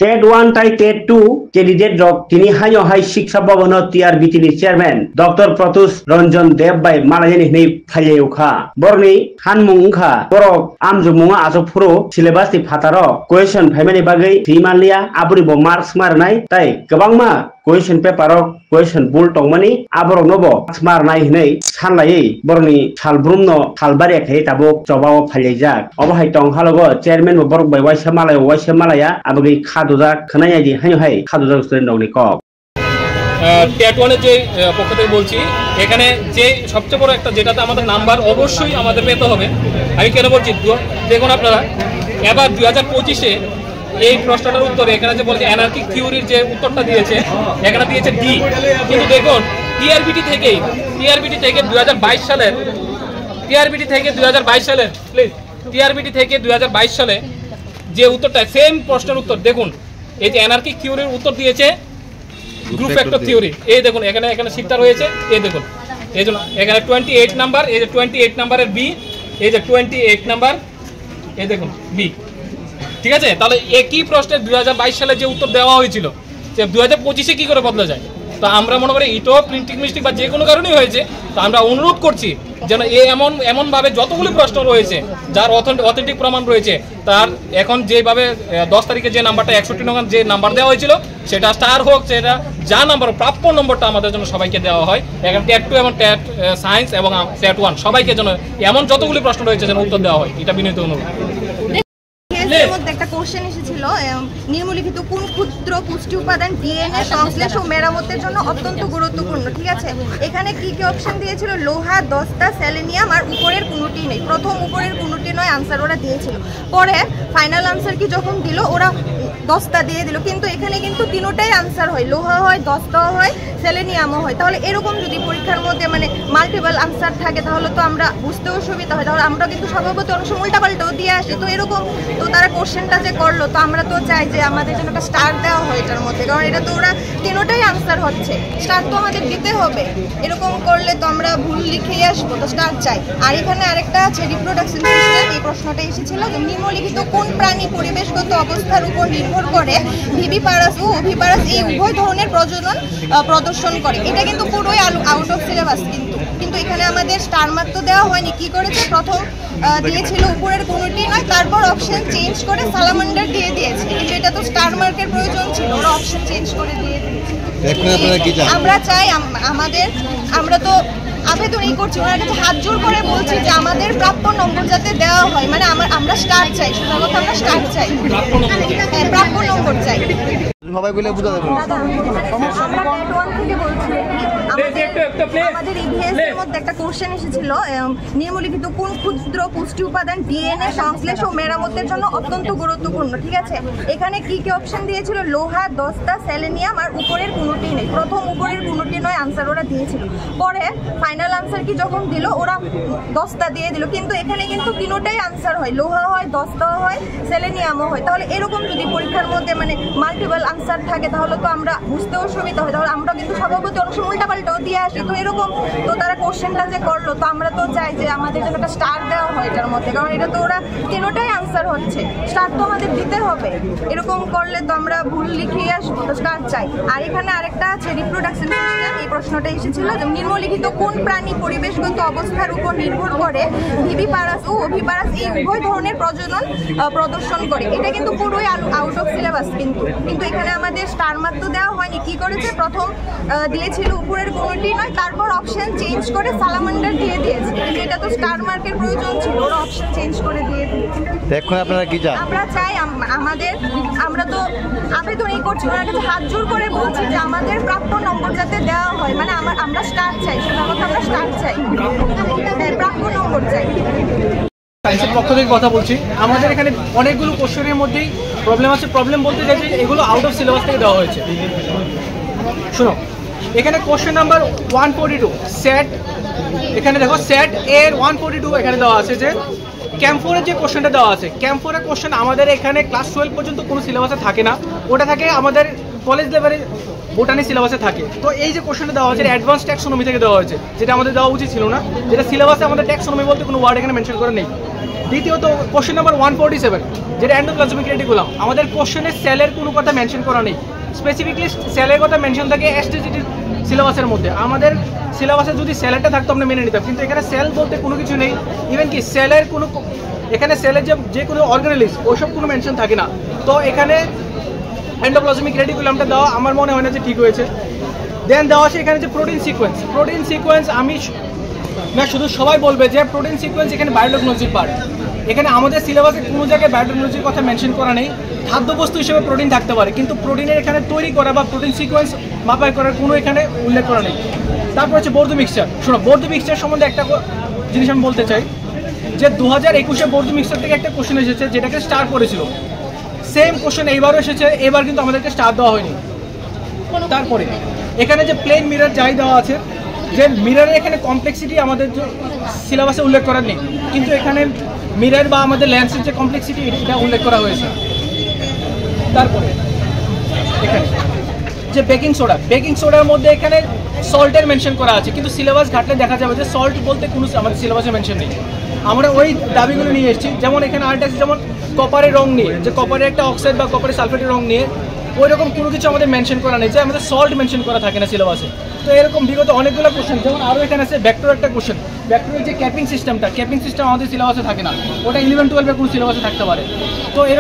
TET 1 তাই TET 2 candidate রক তিনি হাই শিক্ষা ভবন TRBT ni chairman doctor Pratyush Ranjan Deb বাই মালায়নি nei ফাইলেউখা বরনি হানমুংখা বরক আমজুমুङा आजफुरो सिलेबास नि फातारो क्वेश्चन फाइमानि बागै थैमानलिया आबुरिबो मार्क्स मारनाय ताई गोबांमा क्वेश्चन पेपारो क्वेश्चन बुल टंगमानि आबरक नबो मारनाय हनै सानलायै बरनि सालब्रुमनो सालबारियाखै ताबो जबाव फाइलायजाक अबहाय टं हालगो चेयारमैन बरक बाय वाइसा मालाया आबगै खादुजा खनायादि हाय खादुजा स्टुडेंट दंनि कप টেট 1 এর যে পক্ষ থেকে বলছি এখানে যে সবচেয়ে বড় একটা যেটাতে আমাদের নাম্বার অবশ্যই আমাদের পেতে হবে আমি কেন বলছি দেখুন আপনারা এবার 2025 এ এই প্রশ্নটার উত্তরে এখানে যে বলছে অ্যানার্কিক থিওরির যে উত্তরটা দিয়েছে এখানে দিয়েছে ডি কিন্তু দেখুন টিআরবিটি থেকে 2022 সালের টিআরবিটি থেকে 2022 সালে যে উত্তরটা সেম প্রশ্নের উত্তর দেখুন এই যে অ্যানার্কিক থিওরির উত্তর দিয়েছে গ্রুপ ফ্যাক্টর থিওরি এই দেখুন এখানে শীটটা রয়েছে এই দেখুন এই জন্য এখানে 28 নাম্বার এই যে 28 নাম্বারের বি এই যে 28 নাম্বার এই দেখুন বি ঠিক আছে তাহলে একই প্রশ্নের 2022 সালে যে উত্তর দেওয়া হয়েছিল যে 2025 এ কি করে বদলা যায় তো আমরা মনে করি ইটো প্রিন্টিং মিস্টেক বা যে কোনো কারণেই হয়েছে তো আমরা অনুরোধ করছি যেন এমন ভাবে যতগুলো প্রশ্ন রয়েছে যার অথেন্টিক প্রমাণ রয়েছে তার এখন যেভাবে 10 তারিখে যে নাম্বারটা 61 নং যে নাম্বার দেওয়া হয়েছিল সেটা স্টার হোক সেটা যা নাম্বার প্রাপ্য নম্বরটা আমাদের জন্য সবাইকে দেওয়া হয় এখন টেট 2 এবং টেট সায়েন্স এবং টেট 1 সবাইকে যেন এমন যতগুলো প্রশ্ন রয়েছে যেন উত্তর দেওয়া হয় এটা বিনীত অনুরোধ এর মধ্যে একটা কোশ্চেন এসেছিল নিম্নলিখিত কোন ক্ষুদ্র পুষ্টি উপাদান ডিএনএ সংশ্লেষ ও মেরামতের জন্য অত্যন্ত গুরুত্বপূর্ণ ঠিক আছে এখানে কি কি অপশন দিয়েছিল লোহা দস্তা সেলেনিয়াম আর উপরের কোনোটি নেই প্রথম উপরের কোনোটি নয় আনসার ওরা দিয়েছিল পরে ফাইনাল আনসার কি যখন দিল ওরা দস্তা দিয়ে দিল কিন্তু এখানে কিন্তু তিনটাই আনসার হয় লোহা হয় দস্তাও হয় সেলেনিয়ামও হয় তাহলে এরকম যদি পরীক্ষার মধ্যে মানে মাল্টিপল আনসার থাকে তাহলে তো আমরা বুঝতেও সুবিধা হয় তাহলে আমরা কিন্তু স্বভাবত অনেক সময় উল্টাপাল্টাও দিয়ে আসি তো এরকম তো তারা কোশ্চেনটা যে করলো তো আমরা তো চাই যে আমাদের জন্য একটা স্টার দেওয়া হয় এটার মধ্যে কারণ এটা তো ওরা তিনটাই আনসার হচ্ছে স্টার তো আমাদের দিতে হবে এরকম করলে তো আমরা ভুল লিখেই আসবো তো স্টার চাই আর এখানে আরেকটা আছে রিপ্রোডাকশন সিস্টেম এই প্রশ্নটা এসেছিল যে নিম্নলিখিত কোন প্রাণী পরিবেশগত অবস্থার উপর নির্ভর করে ভিভিপারাস ও ওভিপারাস এই উভয় ধরনের প্রজনন প্রদর্শন করে এটা কিন্তু পুরোই আউট অফ সিলেবাস কিন্তু এখানে আমাদের স্টার মার্ক তো দেওয়া হয়নি কি করেছে প্রথম দিয়েছিল উপরের কোনোটি নয় তারপর অপশন চেঞ্জ করে সালামান্ডার দিয়ে দিয়েছে কিন্তু এটা তো স্টার মার্কের প্রয়োজন ছিল ওরা অপশন চেঞ্জ করে দিয়ে দিয়েছে আমরা চাই আমরা তো আবেদন এই করছি ওনার কাছে হাত জোর করে বলছি যে আমাদের প্রাপ্য নম্বর যাতে দেওয়া হয় মানে আমরা স্টার চাই সোজা কথা আমরা স্টার চাই প্রাপ্য নম্বর চাই সবাই বলে বুঝা যাবে আমরা টেট 1 থেকে বলছি আমাদের ইভিএস এর মধ্যে একটা কোশ্চেন এসেছিল নিম্নলিখিত কোন ক্ষুদ্র পুষ্টি উপাদান ডিএনএ সংশ্লেষ ও মেরামতের জন্য অত্যন্ত গুরুত্বপূর্ণ ঠিক আছে এখানে কি কি অপশন দিয়েছিল লোহা দস্তা সেলেনিয়াম আর উপরের কোনোটি নেই প্রথম উপরের কোনোটি নয় আনসার ওরা দিয়েছিল পরে ফাইনাল আনসার কি যখন দিল ওরা দস্তা দিয়ে দিল কিন্তু এখানে কিন্তু তিনটাই আনসার হয় লোহা হয় দস্তাও হয় সেলেনিয়ামও হয় তাহলে এরকম যদি পরীক্ষার মধ্যে মানে মাল্টিপল আনসার থাকে তাহলে তো আমরা বুঝতেও সুবিধা হয় তাহলে আমরা কিন্তু স্বভাবত অনেক সময় উল্টাপাল্টাও দিয়ে আসি তো এরকম তো তারা কোশ্চেনটা যে করলো তো আমরা তো চাই যে আমাদের জন্য একটা স্টার দেওয়া হয় এটার মধ্যে কারণ এটা তো ওরা তিনটাই আনসার হচ্ছে স্টার তো আমাদের দিতে হবে এরকম করলে তো আমরা ভুল লিখেই আসবো তো স্টার চাই আর এখানে আরেকটা আছে রিপ্রোডাকশন সিস্টেম এই প্রশ্নটা এসেছিল যে নিম্নলিখিত কোন প্রাণী পরিবেশগত অবস্থার উপর নির্ভর করে ভিভিপারাস ও ওভিপারাস এই উভয় ধরনের প্রজনন প্রদর্শন করে এটা কিন্তু পুরোই আউট অফ সিলেবাস কিন্তু এখানে আমাদের স্টার মার্ক তো দেওয়া হয়নি কি করেছে প্রথম দিয়েছিল উপরের কোনোটি নয় তারপর অপশন চেঞ্জ করে সালামান্ডার দিয়ে দিয়েছে কিন্তু এটা তো স্টার মার্কের প্রয়োজন ছিল ওরা অপশন চেঞ্জ করে দিয়ে দিয়েছে এখন আপনারা কি চান আমরা চাই আমরা তো আবেদন এই করছি ওনার কাছে হাত জোর করে বলছি যে আমাদের প্রাপ্য নম্বর যাতে দেওয়া হয় মানে আমরা স্টার চাই সোজা কথা আমরা স্টার চাই প্রাপ্য নম্বর চাই সায়েন্সের পক্ষ থেকে কথা বলছি আমাদের এখানে অনেকগুলো কোশ্চেনের মধ্যেই প্রবলেম আছে প্রবলেম বলতে চাইছি এগুলো আউট অফ সিলেবাস থেকে দেওয়া হয়েছে শোনো এখানে কোশ্চেন নাম্বার 142 সেট এখানে দেখো সেট এর 142 এখানে দেওয়া আছে যে ক্যাম্প4 যে কোশ্চেনটা দেওয়া আছে ক্যাম্প4 কোশ্চেন আমাদের এখানে ক্লাস 12 পর্যন্ত কোনো সিলেবাসে থাকে না ওটা থাকে আমাদের কলেজ লেভেলে বোটানি সিলেবাসে থাকে তো এই যে কোশ্চেনটা দেওয়া হয়েছে অ্যাডভান্স ট্যাক্সোনমি থেকে দেওয়া হয়েছে যেটা আমাদের দেওয়া উচিত ছিল না যেটা সিলেবাসে আমাদের ট্যাক্সোনমি বলতে কোনো ওয়ার্ড এখানে মেনশন করে নেই দ্বিতীয়ত কোশ্চেন নাম্বার 147 যেটা এন্ডোপ্লাজমিক রেটিকুলাম, আমাদের কোশ্চেনে সেলের কোনো কথা মেনশন করা নেই। স্পেসিফিকলি সেলের কথা মেনশন থাকে এসটিজিটির সিলেবাসের মধ্যে। আমাদের সিলেবাসে যদি সেলেরটা থাকতো আমরা মেনে নিতাম, কিন্তু এখানে সেল বলতে কোনো কিছু নেই। ইভেন কি সেলের কোনো, এখানে সেলের যে কোনো অর্গানেলিস ওইসব কোনো মেনশন থাকে না। তো এখানে এন্ডোপ্লাজমিক রেটিকুলামটা দেওয়া আমার মনে হয় না যে ঠিক হয়েছে। দেন দেওয়া আছে এখানে যে প্রোটিন সিকোয়েন্স, আমি না শুধু সবাই বলবে যে প্রোটিন সিকোয়েন্স এখানে বায়োটেকনোলজির পার্ট। এখানে আমাদের সিলেবাসে কোনো জায়গায় বায়োটেকনোলজির কথা মেনশন করা নেই। খাদ্যবস্তু হিসেবে প্রোটিন থাকতে পারে, কিন্তু প্রোটিনের এখানে তৈরি করা বা প্রোটিন সিকোয়েন্স মাপাই করার কোনো এখানে উল্লেখ করা নেই। তারপর হচ্ছে বর্ধু মিক্সচার। শোনো, বর্ধু মিক্সচার সম্বন্ধে একটা জিনিস আমি বলতে চাই যে 2021-এ বর্ধু মিক্সচার থেকে একটা কোশ্চেন এসেছে যেটাকে স্টার করেছিল। সেম কোশ্চেন এইবারও এসেছে, এবার কিন্তু আমাদেরকে স্টার দেওয়া হয়নি। তারপরে এখানে যে প্লেন মিরর যাই দেওয়া আছে, যে মিররের এখানে কমপ্লেক্সিটি আমাদের সিলেবাসে উল্লেখ করা নেই, কিন্তু এখানে মিরর বা আমাদের লেন্সের যে কমপ্লেক্সিটি এটা উল্লেখ করা হয়েছে। তারপরে এখানে যে বেকিং সোডার মধ্যে এখানে সল্টের মেনশন করা আছে, কিন্তু সিলেবাস ঘাটলে দেখা যাবে যে সল্ট বলতে কোনো আমাদের সিলেবাসে মেনশন নেই। আমরা ওই দাবিগুলো নিয়ে এসেছি। যেমন এখানে আরেকটা আছে, যেমন কপারের রং নিয়ে, যে কপারের একটা অক্সাইড বা কপারের সালফেটের রং নিয়ে ওই রকম কোনো কিছু আমাদের মেনশন করা নেই, যে আমাদের সল্ট মেনশন করা থাকে না সিলেবাসে। তো এরকম বিগত অনেকগুলো কোশ্চেন, যেমন আরও এখানে আছে ভেক্টর একটা কোশ্চেন, ভেক্টরের যে ক্যাপিং সিস্টেম আমাদের সিলেবাসে থাকে না, ওটা 11-12-এ কোনো সিলেবাসে থাকতে পারে। তো